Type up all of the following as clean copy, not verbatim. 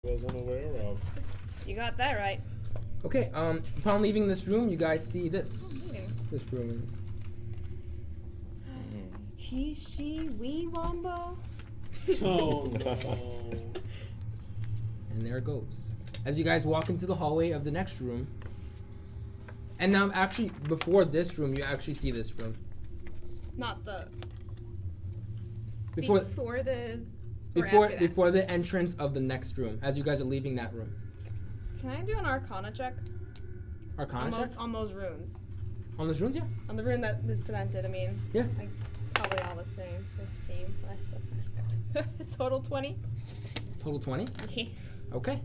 Was unaware of. You got that right. Okay, upon leaving this room, you guys see this. This room. He, she, we, Wombo. Oh no. And there it goes. As you guys walk into the hallway of the next room. And actually, before this room, you actually see this room. Not the... Before Before the entrance of the next room, as you guys are leaving that room. Can I do an Arcana check? Arcana check? On those runes. On those runes, yeah? On the rune that is presented, I mean. Yeah. Like, probably all the same. 15. Total 20? Total 20? Yeah. Okay.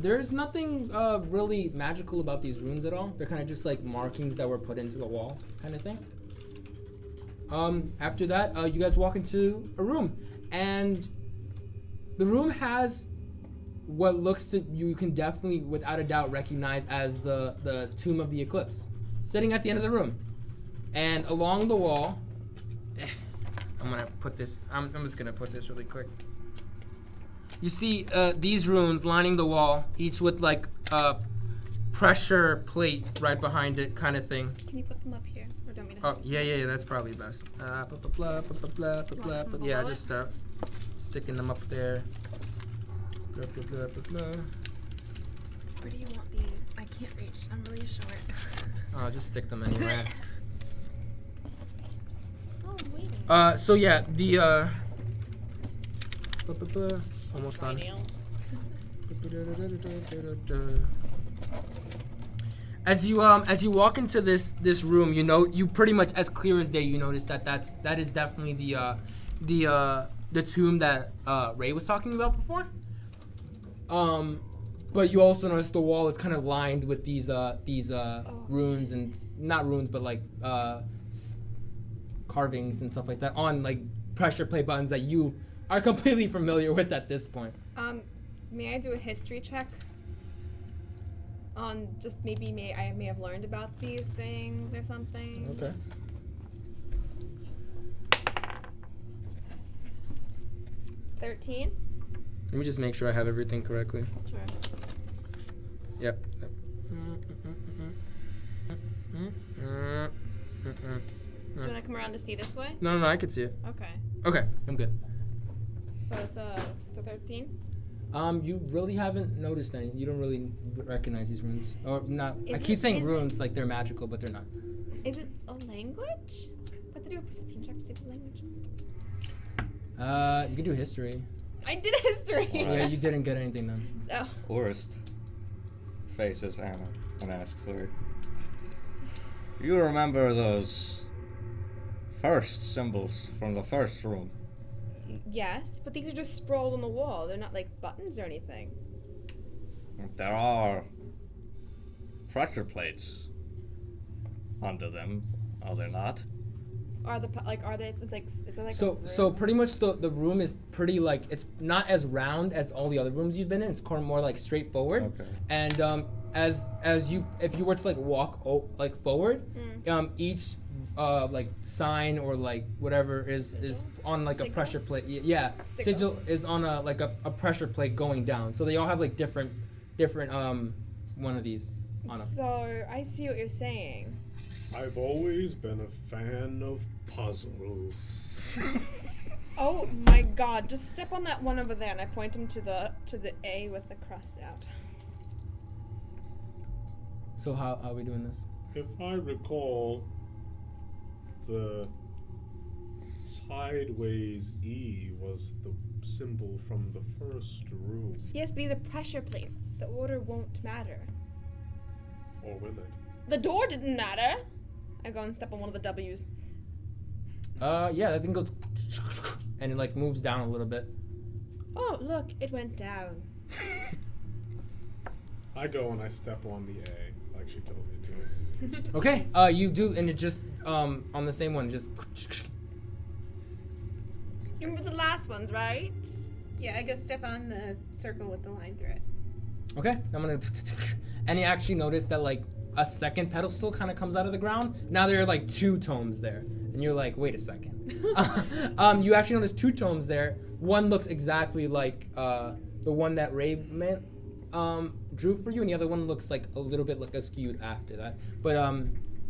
There's nothing really magical about these runes at all. They're kind of just like markings that were put into the wall kind of thing. After that, you guys walk into a room, and the room has what looks to you can definitely, without a doubt, recognize as the Tomb of the Eclipse, sitting at the end of the room, and along the wall. I'm gonna put this. I'm just gonna put this really quick. You see these runes lining the wall, each with like a pressure plate right behind it, kind of thing. Can you put them up here? Or don't we Oh, yeah, that's probably best. Yeah, just sticking them up there. Where do you want these? I can't reach. I'm really short. Oh, just stick them anywhere. Oh, waiting. So yeah, the almost done. As you walk into this room, you pretty much, as clear as day, you notice that is definitely the tomb that Ray was talking about before. But you also notice the wall is kind of lined with these runes, and not runes, but like carvings and stuff like that on like pressure plate buttons that you are completely familiar with at this point. May I do a history check? On just maybe I may have learned about these things or something. Okay. $13. Let me just make sure I have everything correctly. Sure. Yep. Do you want to come around to see this way? No, I can see it. Okay. Okay, I'm good. So it's the 13? You really haven't noticed any. You don't really recognize these runes. Or not. I keep saying runes like they're magical, but they're not. Is it a language? I have to do a perception check to see the language. You can do history. I did history. Yeah, you didn't get anything then. Oh. Forrest faces Anna and asks her, "You remember those first symbols from the first room?" Yes, but these are just sprawled on the wall. They're not like buttons or anything. There are pressure plates under them, are there not? Are they? It's like So pretty much the room is pretty like, it's not as round as all the other rooms you've been in. It's more like straightforward. Okay. And if you were to like walk forward, each like sign or like whatever is on like a pressure plate. Yeah, sigil is on a pressure plate going down. So they all have like different one of these on them. So I see what you're saying. I've always been a fan of puzzles. Oh my God! Just step on that one over there, and I point him to the A with the crust out. So how are we doing this? If I recall, the sideways E was the symbol from the first room. Yes, but these are pressure plates. The order won't matter. Or will it? The door didn't matter. I go and step on one of the W's. Yeah, that thing goes and it like moves down a little bit. Oh, look, it went down. I go and I step on the A, like she told me to. Okay, you do, and it just on the same one, just. You remember the last ones, right? Yeah, I go step on the circle with the line through it. Okay, I'm gonna, and you actually notice that like a second pedestal kind of comes out of the ground. Now there are like 2 tomes there, and you're like, wait a second. You actually notice 2 tomes there. One looks exactly like the one that Ray drew for you, and the other one looks like a little bit like skewed after that. But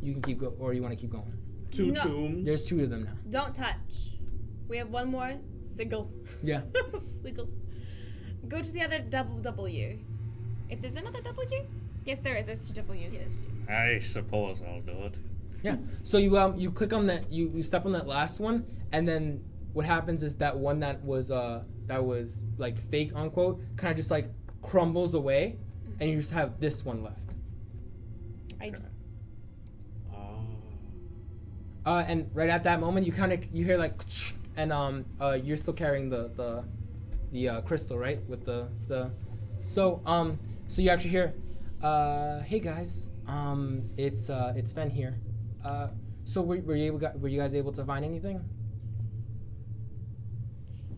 you can keep going, or you want to keep going. Two No. tombs. There's 2 of them now. Don't touch. We have one more. Sigil. Yeah. Sigil. Go to the other double W. If there's another W? Yes, there is. There's 2 W's. Yes. I suppose I'll do it. Yeah. So you click on that. You step on that last one, and then what happens is that one that was like fake unquote kind of just like crumbles away, and you just have this one left. And right at that moment, you hear like, and you're still carrying the crystal, right? With so you actually hear, hey guys, it's Fen here. So were you guys able to find anything?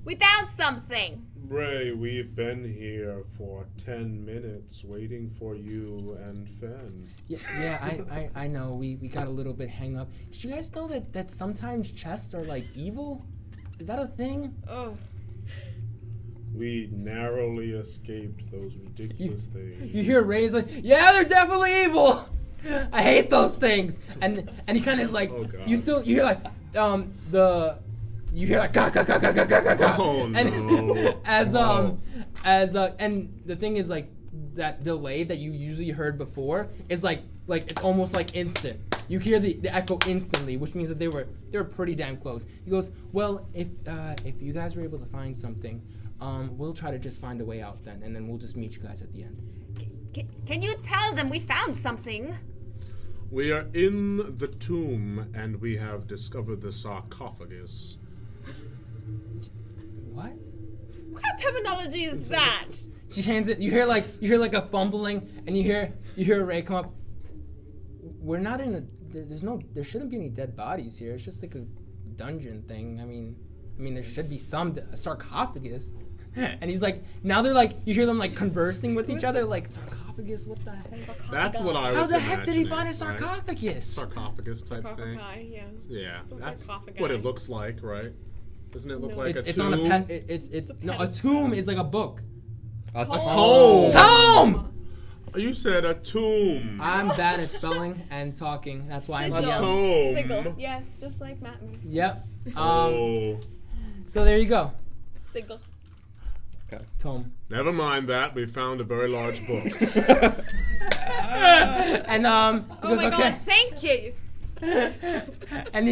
We found something. Ray, we've been here for 10 minutes waiting for you and Fen. Yeah, I know. We got a little bit hang up. Did you guys know that sometimes chests are like evil? Is that a thing? Ugh. We narrowly escaped those ridiculous things. You hear Ray's like, yeah, they're definitely evil. I hate those things. And he kind of is like, Oh, God. you hear like you hear like ka ka ka ka ka ka ka. Oh, And no. and the thing is like that delay that you usually heard before is like it's almost like instant. You hear the echo instantly, which means that they were pretty damn close. He goes, well, if you guys were able to find something, we'll try to just find a way out then, and then we'll just meet you guys at the end. Can you tell them we found something? We are in the tomb and we have discovered the sarcophagus. What? What kind of terminology is that? She hands it. You hear like a fumbling, and you hear Ray come up. We're not in a. There shouldn't be any dead bodies here. It's just like a dungeon thing. I mean there should be a sarcophagus. And he's like, now they're like, you hear them like conversing with each other, like sarcophagus. What the heck? That's what I was How the heck did he find a imagining, right? sarcophagus? Sarcophagus type thing. Sarcophagi, yeah. Yeah, Some that's sarcophagi. what it looks like, right? Doesn't it look No. like It's a on tomb? a it's a no, a pedestal. tomb is like a book. A tome. Tome. You said a tomb. I'm bad at spelling and talking. That's why I'm Sigil. DM. Tome. Sigil. Yes, just like Matt Mason. Yep. Oh, So there you go. Sigil. Tome. never mind that. We found a very large book. And he Oh goes, my okay. god, thank you. And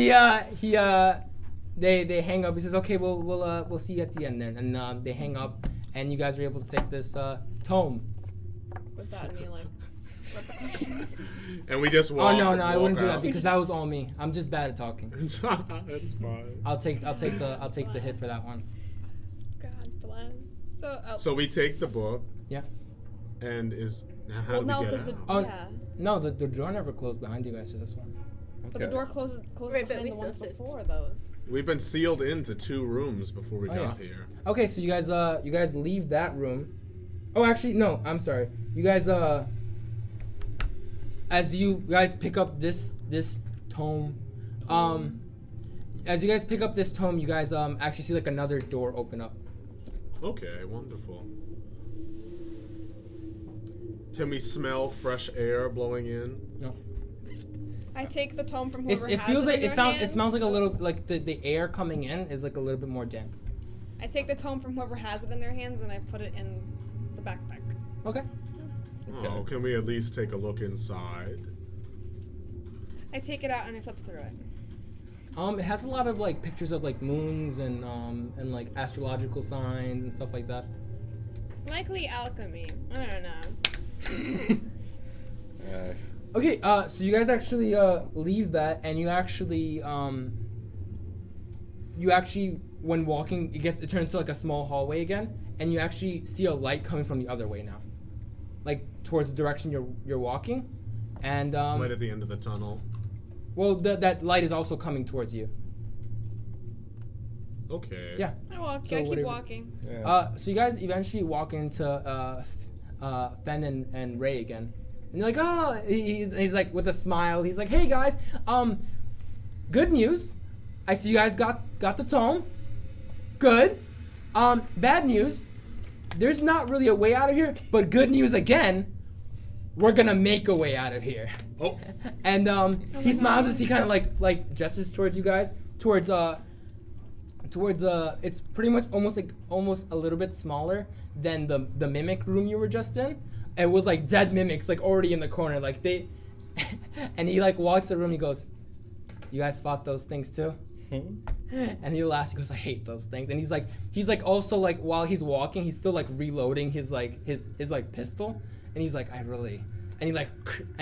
they hang up. He says, okay, we'll see you at the end then. And they hang up, and you guys are able to take this tome. Without any like repercussions. And we just walk. Oh no, I wouldn't do that out. because that was all me. I'm just bad at talking. That's fine. I'll take the hit for that one. God bless. So we take the book. Yeah. And how well, do no, we get because out? Oh, yeah. No, the door never closed behind you guys for this one. But the door closed Right, but behind we the ones still did. before those. We've been sealed into 2 rooms before we Oh, got here. Okay, so you guys leave that room. Oh, actually, no, I'm sorry. You guys as you guys pick up this tome, as you guys pick up this tome, you guys actually see like another door open up. Okay, wonderful. Can we smell fresh air blowing in? No. I take the tome from It whoever has feels it like in it their sounds. It hands. smells like a little like the air coming in is like a little bit more damp. I take the tome from whoever has it in their hands and I put it in the backpack. Okay. Oh, can we at least take a look inside? I take it out and I flip through it. It has a lot of like pictures of like moons and like astrological signs and stuff like that. Likely alchemy. I don't know. Okay, so you guys actually leave that, and you actually when walking, it turns to like a small hallway again, and you actually see a light coming from the other way now, like towards the direction you're walking, and Right at the end of the tunnel. well, that light is also coming towards you. Okay. Yeah. I walk. So I keep whatever. walking. So you guys eventually walk into Fen and Ray again. And you're like, oh, he's like with a smile. He's like, hey guys, good news. I see you guys got the tome. Good. Bad news. there's not really a way out of here, but good news again, we're gonna make a way out of here. Oh. And he smiles as he kind of like gestures towards you guys, towards it's pretty much almost a little bit smaller than the mimic room you were just in, and with like dead mimics like already in the corner, like they, and he like walks the room. He goes, "You guys fought those things too?" And he laughs. He goes, "I hate those things." And he's like also like while he's walking, he's still like reloading his pistol, and he's like, "I really," and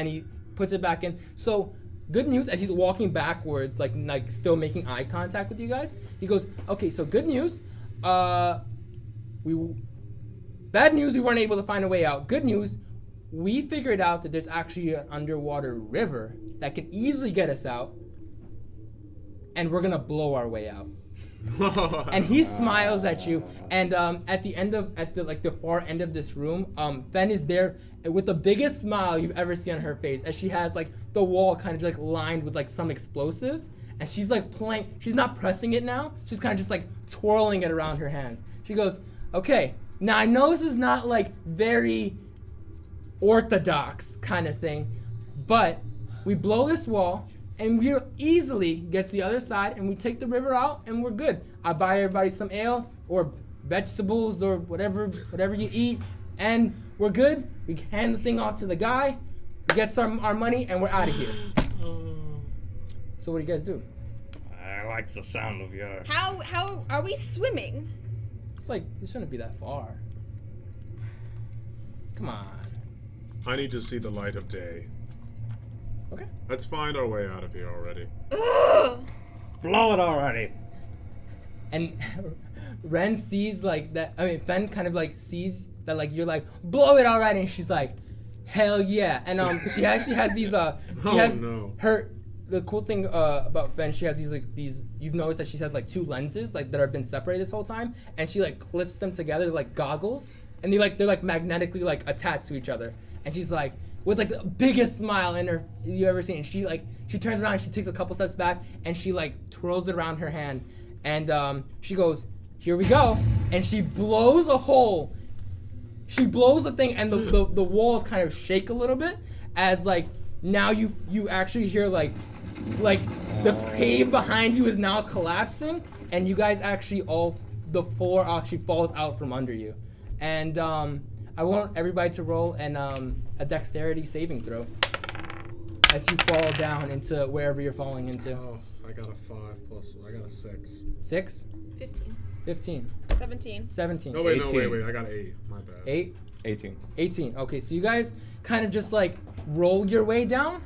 he puts it back in. So good news, as he's walking backwards, like still making eye contact with you guys, he goes, "Okay, so good news, bad news, we weren't able to find a way out. Good news, we figured out that there's actually an underwater river that can easily get us out, and we're gonna blow our way out." And he smiles at you, and at the far end of this room, Fen is there with the biggest smile you've ever seen on her face, as she has like the wall kind of like lined with like some explosives, and she's like playing. She's not pressing it now. She's kind of just like twirling it around her hands. She goes, "Okay, now I know this is not like very orthodox kind of thing, but we blow this wall and we easily get to the other side and we take the river out and we're good. I buy everybody some ale or vegetables or whatever you eat, and we're good. We hand the thing off to the guy, he gets our money, and we're out of here." So what do you guys do? I like the sound of your... How are we swimming? It's like, it shouldn't be that far. Come on. I need to see the light of day. Okay. Let's find our way out of here already. Ugh. Blow it already! And Ren sees like that, Fen kind of like sees that like you're like, "Blow it already," and she's like, "Hell yeah." And she actually has these the cool thing about Fen, she has these you've noticed that she has like two lenses like that have been separated this whole time, and she like clips them together like goggles, and they're like magnetically like attached to each other, and she's like with like the biggest smile in her you ever seen, and she turns around and she takes a couple steps back and she like twirls it around her hand, and she goes, "Here we go," and she blows a hole. She blows the thing, and the walls kind of shake a little bit as like now you actually hear like the cave behind you is now collapsing, and you guys actually the floor actually falls out from under you, and I want everybody to roll a dexterity saving throw as you fall down into wherever you're falling into. Oh, I got a 5 plus. I got a 6. 6, 15. 15, 17. 17. No, wait, 18. I got 8. My bad. 8, 18. 18. Okay, so you guys kind of just like roll your way down,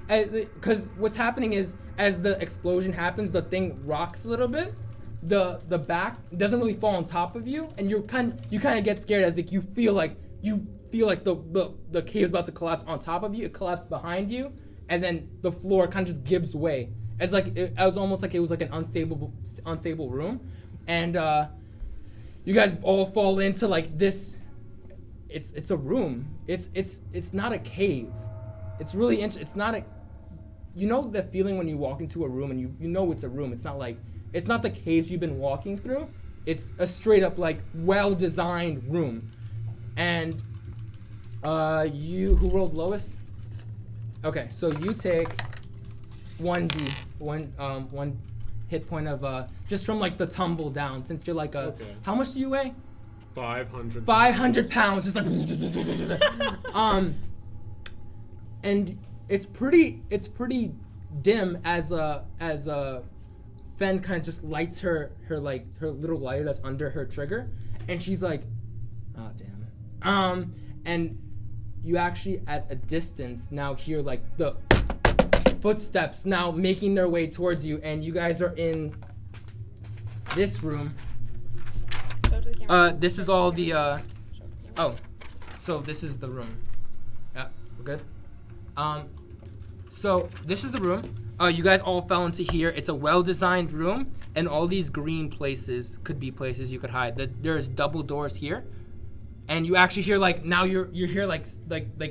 because what's happening is as the explosion happens, the thing rocks a little bit. The back doesn't really fall on top of you, and you kind of get scared as like you feel like the cave is about to collapse on top of you. It collapsed behind you, and then the floor kind of just gives way. As like it was almost like it was like an unstable room, and you guys all fall into like this. It's a room. It's not a cave. It's really it's not a. You know that feeling when you walk into a room and you know it's a room. It's not the caves you've been walking through. It's a straight up like well-designed room. And you who rolled lowest? Okay, so you take one hit point of just from like the tumble down, since you're like Okay. How much do you weigh? 500. 500 pounds, just like and it's pretty dim as Fen kind of just lights her little lighter that's under her trigger, and she's like, "Oh damn!" And you actually at a distance now hear like the footsteps now making their way towards you, and you guys are in this room. This is all the so this is the room. Yeah, we're good. So this is the room. You guys all fell into here. It's a well-designed room, and all these green places could be places you could hide. There's double doors here, and you actually hear like now you hear like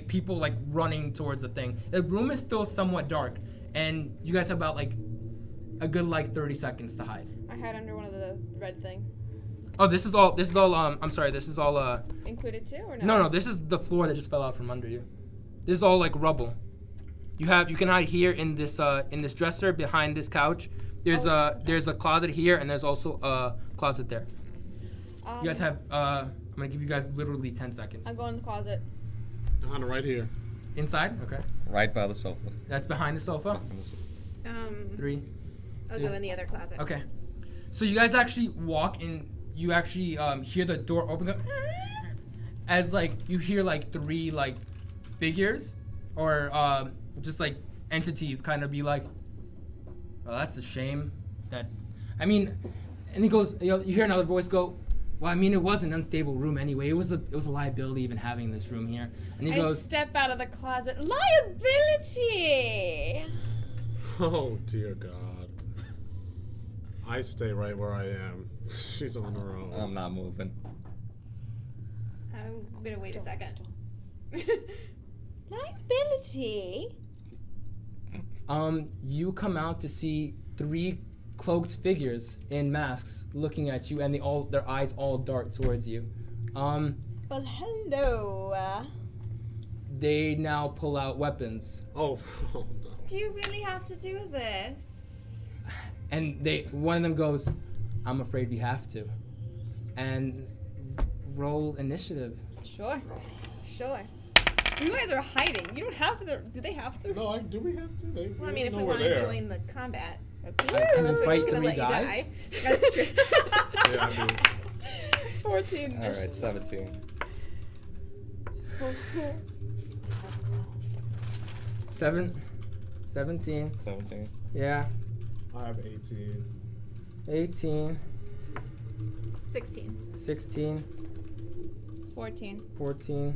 people like running towards the thing. The room is still somewhat dark, and you guys have about like a good like 30 seconds to hide. I hide under one of the red thing. Oh, this is all. I'm sorry. This is all. Included too, or no? No, this is the floor that just fell out from under you. This is all like rubble. You can hide here in this dresser behind this couch. There's a closet here, and there's also a closet there. You guys have. I'm gonna give you guys literally 10 seconds. I'm going in the closet. Right here. Inside. Okay. Right by the sofa. That's behind the sofa. 3. I'll 2. go in the other closet. Okay. So you guys actually walk in. You actually hear the door open up, as like you hear like 3 like figures or just like entities kind of be like, well, that's a shame. That, I mean, and he goes. You hear another voice go, well, I mean, it was an unstable room anyway. It was a liability even having this room here. And he I goes, step out of the closet. Liability. Oh dear God. I stay right where I am. She's on her own. I'm not moving. I'm gonna wait a second. Liability. You come out to see 3 cloaked figures in masks looking at you, and their eyes all dart towards you. Well, hello. They now pull out weapons, Oh no. Do you really have to do this? and one of them goes, "I'm afraid we have to," and roll initiative. Sure. You guys are hiding. You don't have to. Do they have to? No, do we have to? Well, I mean, if we want to join the combat, That's Can you we're fight just gonna 3 let you guys? die. That's true. Yeah, I mean, 14. All right, 17. 17. 17. Yeah. I have 18. 18. 16. 16. 14. 14.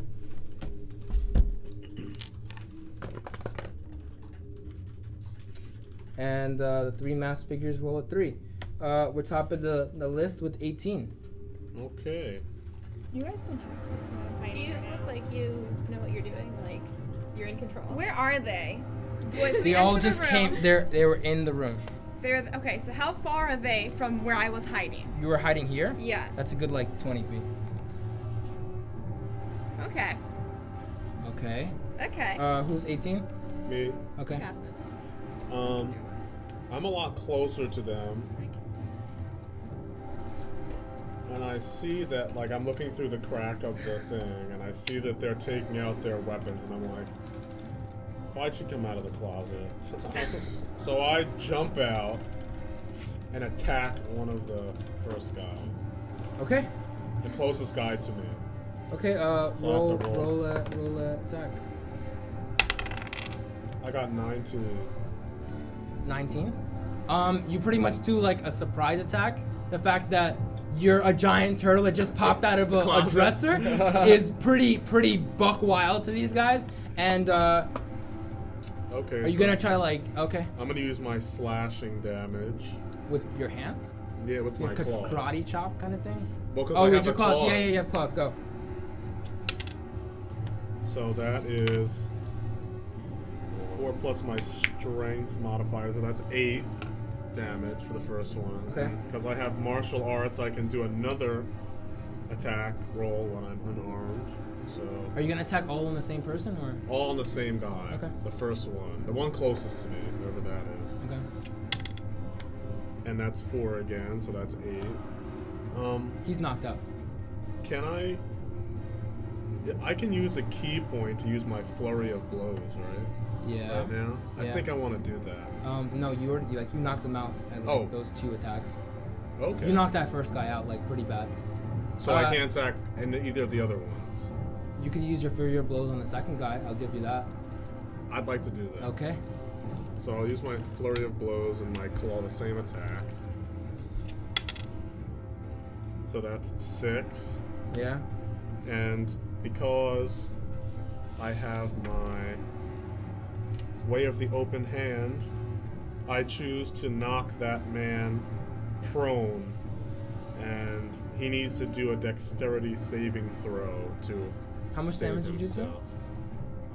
And the 3 masked figures roll a 3. We're top of the list with 18. Okay. You guys don't have to hide. Do you look like you know what you're doing? Like you're in control? Where are they? They all just came. They were in the room. Okay, so how far are they from where I was hiding? You were hiding here. Yes. That's a good like 20 feet. Okay. Okay. Okay. Who's 18? Me. Okay. Got this. I'm a lot closer to them. And I see that, like, I'm looking through the crack of the thing, and I see that they're taking out their weapons, and I'm like, why'd she come out of the closet? So I jump out and attack one of the first guys. Okay. The closest guy to me. Okay. So I have to roll. Roll a attack. I got 19. 19. You pretty much do like a surprise attack. The fact that you're a giant turtle that just popped out of a dresser is pretty buck wild to these guys. And Okay. are you gonna try to like I'm gonna use my slashing damage. with your hands? Yeah, with my claws. Karate chop kind of thing? Well, 'cause Oh, I with have your the claws. claws. Yeah, you have claws. Go. So that is 4 plus my strength modifier, so that's 8 damage for the first one. Okay. Because I have martial arts, I can do another attack roll when I'm unarmed. So Are you gonna attack all on the same person or? all on the same guy. Okay. The first one, the one closest to me, whoever that is. Okay. And that's 4 again, so that's 8. He's knocked out. Can I? I can use a key point to use my flurry of blows, right? Yeah. Right now. I Yeah. think I want to do that. No, you knocked him out at like, Oh. those 2 attacks. Okay. You knocked that first guy out like pretty bad. So I can't attack in either of the other ones. You could use your Fury of Blows on the second guy. I'll give you that. I'd like to do that. Okay. So I'll use my flurry of blows and my claw, the same attack. So that's 6. Yeah. And because I have my Way of the Open Hand, I choose to knock that man prone. And he needs to do a dexterity saving throw to How much save damage did you do to him? himself.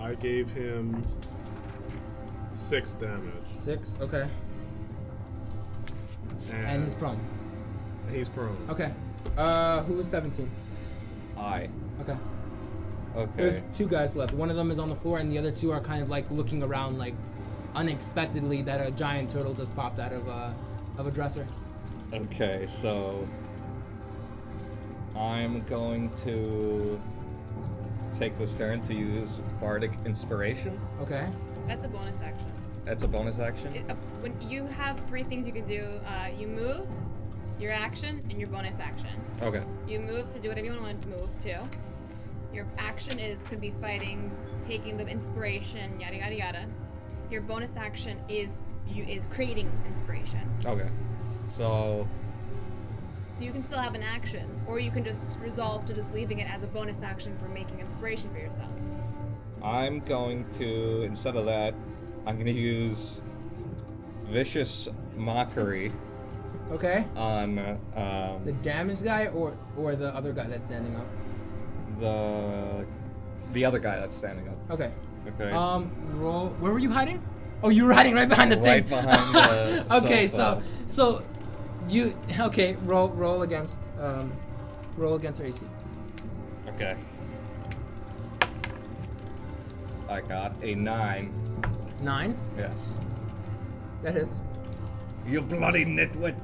I gave him 6 damage. 6. Okay. And he's prone. He's prone. Okay. Who was 17? I. Okay. Okay. There's 2 guys left. One of them is on the floor, and the other 2 are kind of like looking around, like unexpectedly that a giant turtle just popped out of a dresser. Okay, so I'm going to take this turn to use Bardic Inspiration. Okay. That's a bonus action. That's a bonus action. When you have 3 things you can do, you move, your action, and your bonus action. Okay. You move to do whatever you want to move to. Your action could be fighting, taking the inspiration, yada yada yada. Your bonus action is creating inspiration. Okay. So So you can still have an action, or you can just resolve to just leaving it as a bonus action for making inspiration for yourself. I'm going to, instead of that, I'm going to use Vicious Mockery Okay. on The damaged guy or the other guy that's standing up. the other guy that's standing up. Okay. Okay. Roll. Where were you hiding? Oh, you were hiding right behind the Right thing. behind the Okay, sofa. so you roll against her AC. Okay. I got a 9. 9. Yes. That hits. You bloody nitwit.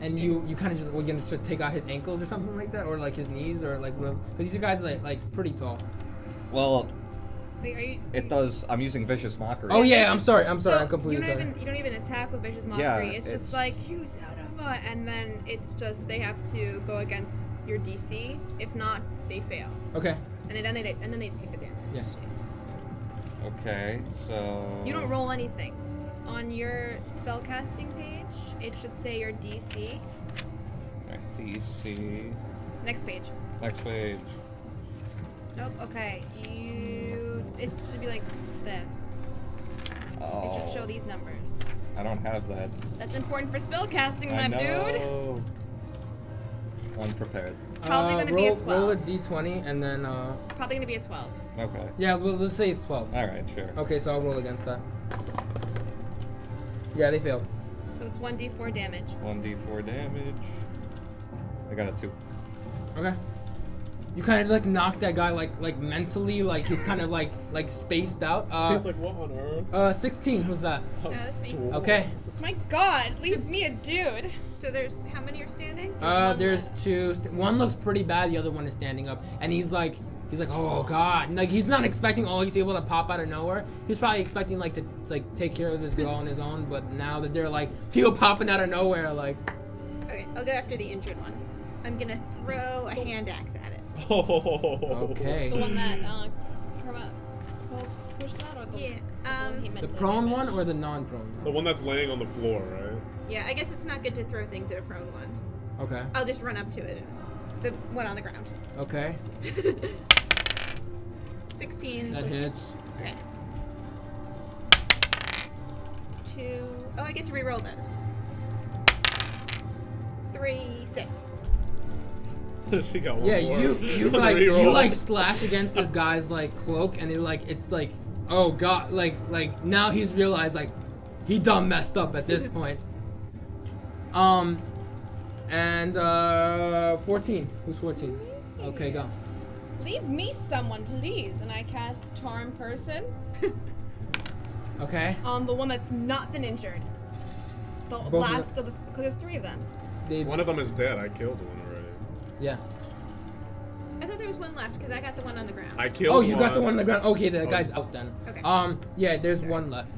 And you kind of just you're gonna just take out his ankles or something like that, or like his knees, or like because these guys are like pretty tall. Well, Wait, are you? it does. I'm using Vicious Mockery. Oh yeah, I'm sorry. I'm So completely you sorry. don't even attack with vicious mockery. Yeah, it's just it's- like you son of a, and then it's just they have to go against your DC. If not, they fail, Okay. and then they take the damage. Yeah. Okay, so. You don't roll anything. On your spellcasting page, it should say your DC. Right, DC. Next page. Next page. Nope. Okay. It should be like this. Oh. It should show these numbers. I don't have that. That's important for spellcasting, my I dude. know. Unprepared. Probably gonna be a Roll a 12. d20 and then Probably gonna be a 12. Okay. yeah, well, let's say it's 12. Alright, sure. Okay, so I'll roll against that. Yeah, they failed. So it's 1d4 damage. 1d4 damage. I got a 2. Okay. You kind of like knock that guy like mentally, like he's kind of like spaced out. He's like, what on earth? 16. Who's that? No, that's me. Okay. My God, leave me a dude. So there's how many are standing? There's 2. One looks pretty bad. The other one is standing up, and he's like, oh God, and, like he's not expecting all he's able to pop out of nowhere. He's probably expecting like to take care of this girl on his own, but now that they're like people popping out of nowhere, like. Okay, I'll go after the injured one. I'm gonna throw a hand axe at it. Okay. The one that pushed that, or the Yeah, one he meant The to prone one damage? or the non-prone The one? one that's laying on the floor, right? Yeah, I guess it's not good to throw things at a prone one. Okay. I'll just run up to it. The one on the ground. Okay. 16. That plus- hits. Okay. 2. Oh, I get to re-roll those. 3, 6. She got one Yeah, more. you like slash against this guy's like cloak, and it's like, oh God, like now he's realized like he done messed up at this point. And 14. Who's 14? Okay, go. Leave me someone, please. And I cast Charm Person Okay. on the one that's not been injured. The of last of the, because there's 3 of them. They, One of them is dead. I killed one already. yeah. I thought there was one left because I got the one on the ground. I killed Oh, you got the one on the ground. Okay, the Oh. guy's out then. Okay. Yeah, there's one left.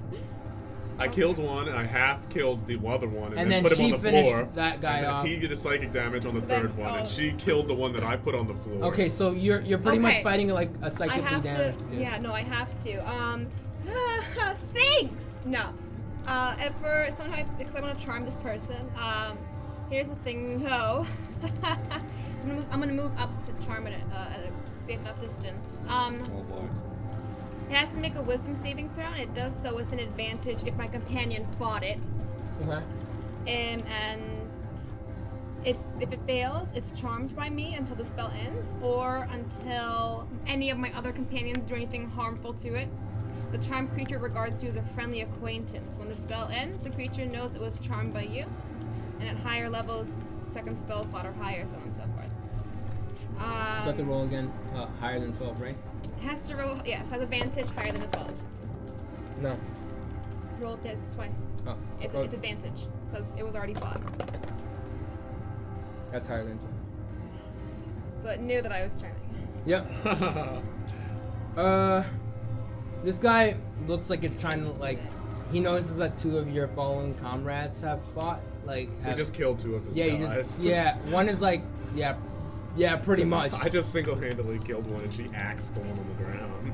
I killed one, and I half killed the other one, And then then put him she on the finished floor. that guy and then off. he did a psychic damage on the So then- third one, oh. and she killed the one that I put on the floor. Okay, so you're pretty much Okay. fighting like a I psychically have to. damaged dude. Yeah, no, I have to. Thanks. No. Because I want to charm this person. Here's the thing, though. So I'm gonna move up to charm it at a safe enough distance. Oh boy. It has to make a wisdom saving throw, and it does so with an advantage if my companion fought it. Okay. And if it fails, it's charmed by me until the spell ends, or until any of my other companions do anything harmful to it. The charmed creature regards you as a friendly acquaintance. When the spell ends, the creature knows it was charmed by you, And at higher levels, second spell slot or higher, so on and so forth. You have to roll again, higher than 12, right? It has to roll, yeah, so it has advantage higher than a 12. No. Roll it twice. Oh. It's advantage, because it was already fought. That's higher than 12. So it knew that I was turning. Yep. This guy looks like it's trying to, like, he notices that 2 of your fallen comrades have fought. Like, He just killed 2 of his yeah, guys. one is like, yeah, pretty much. I just single-handedly killed one, and she axed the one on the ground.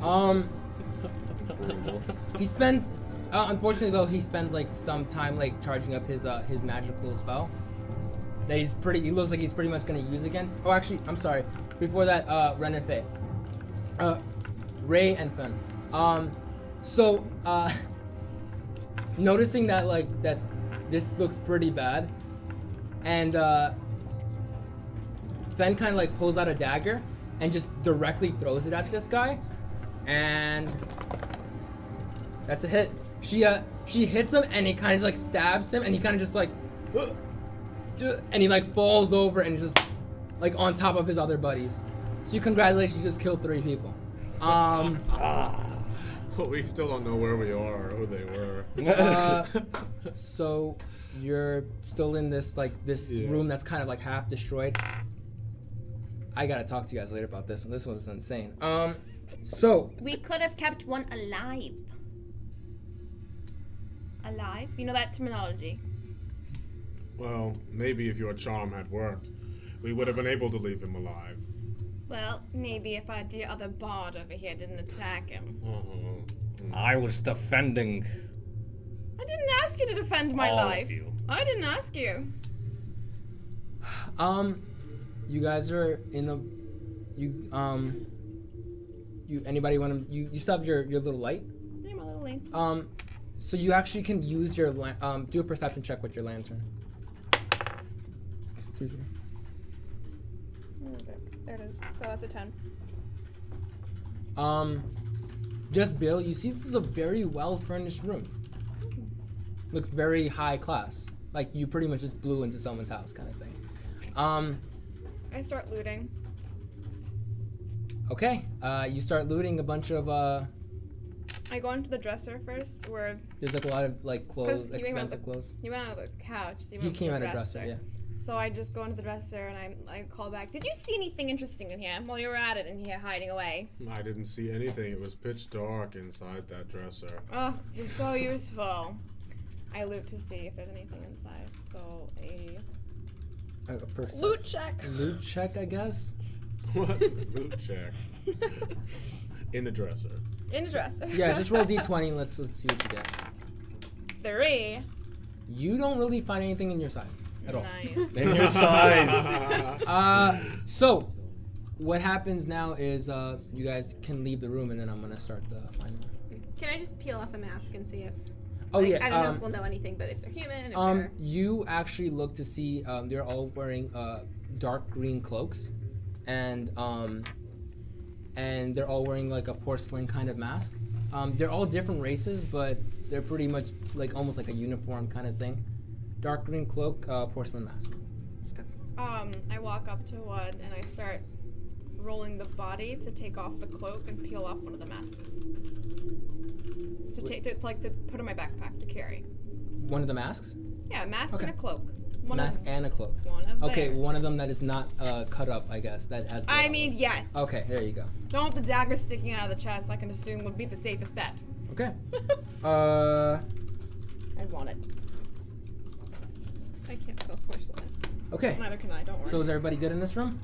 Brutal. He spends, unfortunately though, he spends like some time like charging up his magical spell. That he looks like he's pretty much gonna use against. Oh, actually, I'm sorry. Before that, Ren and Faye. Ray and Fen. So, noticing that that this looks pretty bad, and Fen kind of like pulls out a dagger and just directly throws it at this guy, and that's a hit. She hits him and he kind of like stabs him, and he kind of just like, and he like falls over and just like on top of his other buddies. So congratulations, you just killed 3 people. We still don't know where we are or who they were. So you're still in this room that's kind of like half destroyed. I gotta talk to you guys later about this one. This one's insane. So We could have kept one alive. Alive? You know that terminology. Well, maybe if your charm had worked, we would have been able to leave him alive. Well, maybe if our dear other bard over here didn't attack him. I was defending I didn't ask you to defend my all life. of you. I didn't ask you. you guys are in a anybody want to you still have your little light? Yeah, my little lane. So you actually can use your do a perception check with your lantern. Where is it? There it is. So that's a 10. Just Bill, you see this is a very well furnished room. Looks very high class. Like you pretty much just blew into someone's house kind of thing. I start looting. Okay. You start looting a bunch of I go into the dresser first, where there's like a lot of like clothes, 'Cause you came out expensive clothes. you went out of the couch. So you He went to came the out of dresser, yeah. So I just go into the dresser and I call back. Did you see anything interesting in here while you were at it in here hiding away? I didn't see anything. It was pitch dark inside that dresser. Oh, you're so useful. I loot to see if there's anything inside. So a loot check. Loot check, I guess. What? Loot check. In the dresser. In the dresser. Yeah, just roll d20 and let's see what you get. 3. You don't really find anything in your size at all. Nice. In your size. So what happens now is you guys can leave the room and then I'm gonna start the final. Can I just peel off a mask and see if? Oh like, yeah. I don't know if we'll know anything, but if they're human, if they're You actually look to see they're all wearing dark green cloaks, and they're all wearing like a porcelain kind of mask. They're all different races, but they're pretty much like almost like a uniform kind of thing. Dark green cloak, porcelain mask. I walk up to one and I start rolling the body to take off the cloak and peel off one of the masks. To put in my backpack to carry. One of the masks? Yeah, a mask Okay. and a cloak. Mask and a cloak. One of Okay, theirs. one of them that is not cut up, I guess. That has. blood I all mean, over. yes. Okay, there you go. Don't want the dagger sticking out of the chest. I can assume would be the safest bet. Okay. I want it. I can't spell porcelain. Okay. Neither can I. Don't worry. So is everybody good in this room?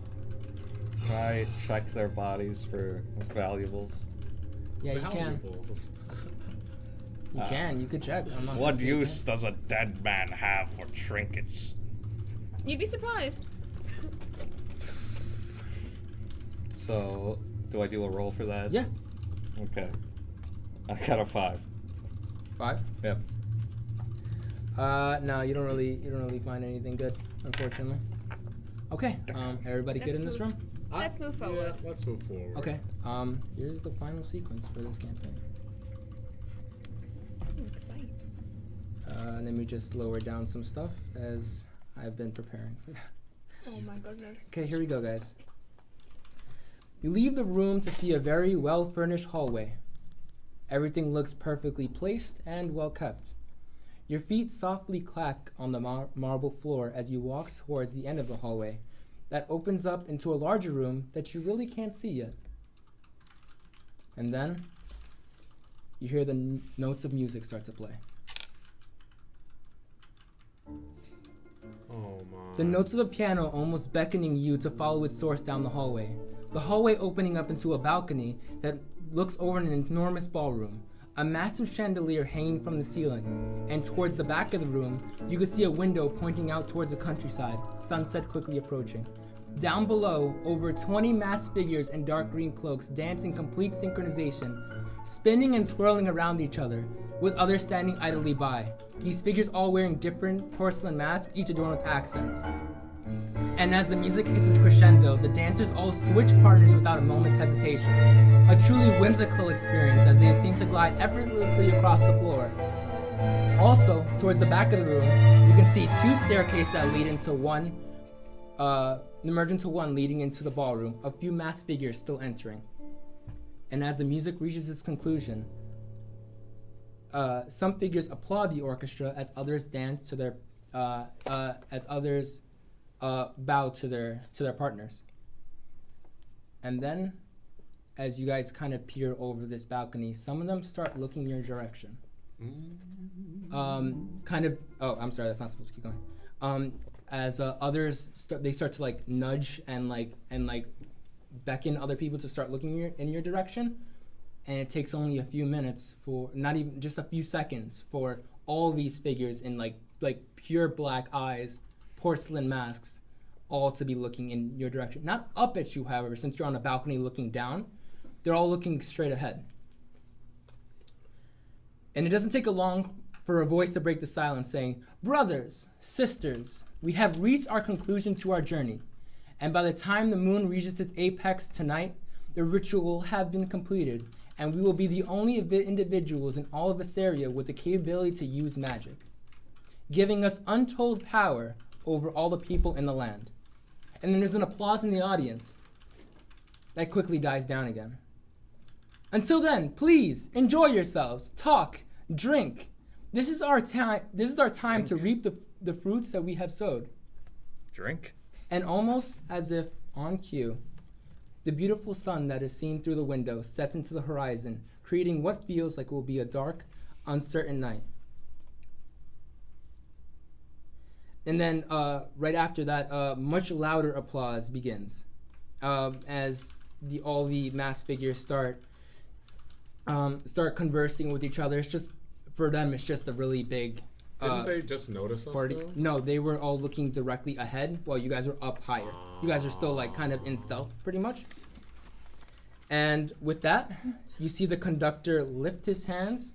Can I check their bodies for valuables? Yeah, you can. Valuables. You can. You could check. I'm not What gonna say you use does a dead man have for trinkets? You'd be surprised. So, do I do a roll for that? Yeah. Okay. I got a 5. 5? Yep. No, you don't really find anything good, unfortunately. Okay. Everybody good in this room? Let's move forward. Yeah, let's move forward. Okay. Here's the final sequence for this campaign. I'm excited. Let me just lower down some stuff as I've been preparing for that. Oh my goodness. Okay, here we go, guys. You leave the room to see a very well-furnished hallway. Everything looks perfectly placed and well kept. Your feet softly clack on the marble floor as you walk towards the end of the hallway that opens up into a larger room that you really can't see yet. And then you hear the notes of music start to play. Oh my. The notes of a piano almost beckoning you to follow its source down the hallway. The hallway opening up into a balcony that looks over an enormous ballroom. A massive chandelier hanging from the ceiling, and towards the back of the room, you can see a window pointing out towards the countryside, sunset quickly approaching. Down below, over 20 masked figures in dark green cloaks dance in complete synchronization, spinning and twirling around each other, with others standing idly by. These figures all wearing different porcelain masks, each adorned with accents. And as the music hits its crescendo, the dancers all switch partners without a moment's hesitation. A truly whimsical experience as they seem to glide effortlessly across the floor. Also, towards the back of the room, you can see two staircases that lead into one, emerge into one leading into the ballroom, a few masked figures still entering. And as the music reaches its conclusion, some figures applaud the orchestra as others dance to their, as others bow to their partners. And then, as you guys kind of peer over this balcony, some of them start looking in your direction. Oh, I'm sorry, that's not supposed to keep going. As others start to like nudge and beckon other people to start looking in your direction. And it takes only a few minutes for, not even just a few seconds, for all these figures in like pure black eyes, porcelain masks, all to be looking in your direction. Not up at you, however, since you're on a balcony looking down. They're all looking straight ahead. And it doesn't take long for a voice to break the silence saying, "Brothers, sisters, we have reached our conclusion to our journey. And by the time the moon reaches its apex tonight, the ritual will have been completed, and we will be the only individuals in all of Assyria with the capability to use magic, giving us untold power over all the people in the land." And then there's an applause in the audience that quickly dies down again. "Until then, please enjoy yourselves, talk, drink. This is our time. This is our time to reap the fruits that we have sowed." Drink? And almost as if on cue, the beautiful sun that is seen through the window sets into the horizon, creating what feels like it will be a dark, uncertain night. And then right after that, much louder applause begins as all the masked figures start conversing with each other. It's just, for them, it's just a really big Didn't they just notice us party. though? No, they were all looking directly ahead while you guys were up higher. You guys are still like kind of in stealth, pretty much. And with that, you see the conductor lift his hands.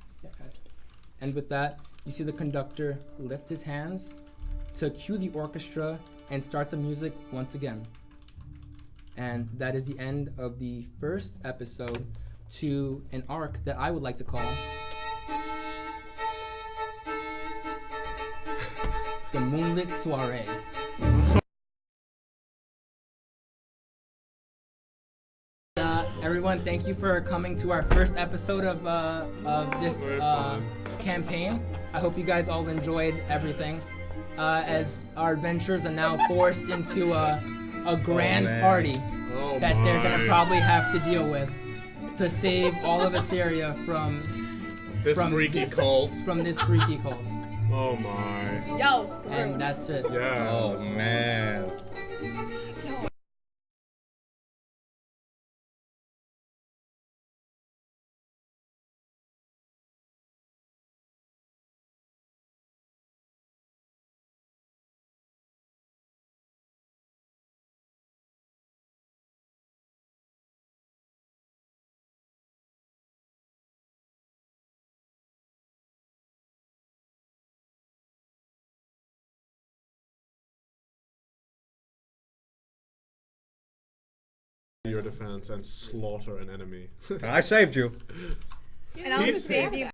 And with that, you see the conductor lift his hands to cue the orchestra and start the music once again. And that is the end of the first episode to an arc that I would like to call the Moonlit Soiree. Everyone, thank you for coming to our first episode of this Very fun. campaign. I hope you guys all enjoyed everything. As our adventurers are now forced into a grand party Oh that they're gonna my. probably have to deal with to save all of Assyria from This freaky cult. this freaky cult. Oh my. Yo, screw. And that's it. Yeah. Oh man. Don't. Your defense and slaughter an enemy. I saved you. And I'll He's- just save you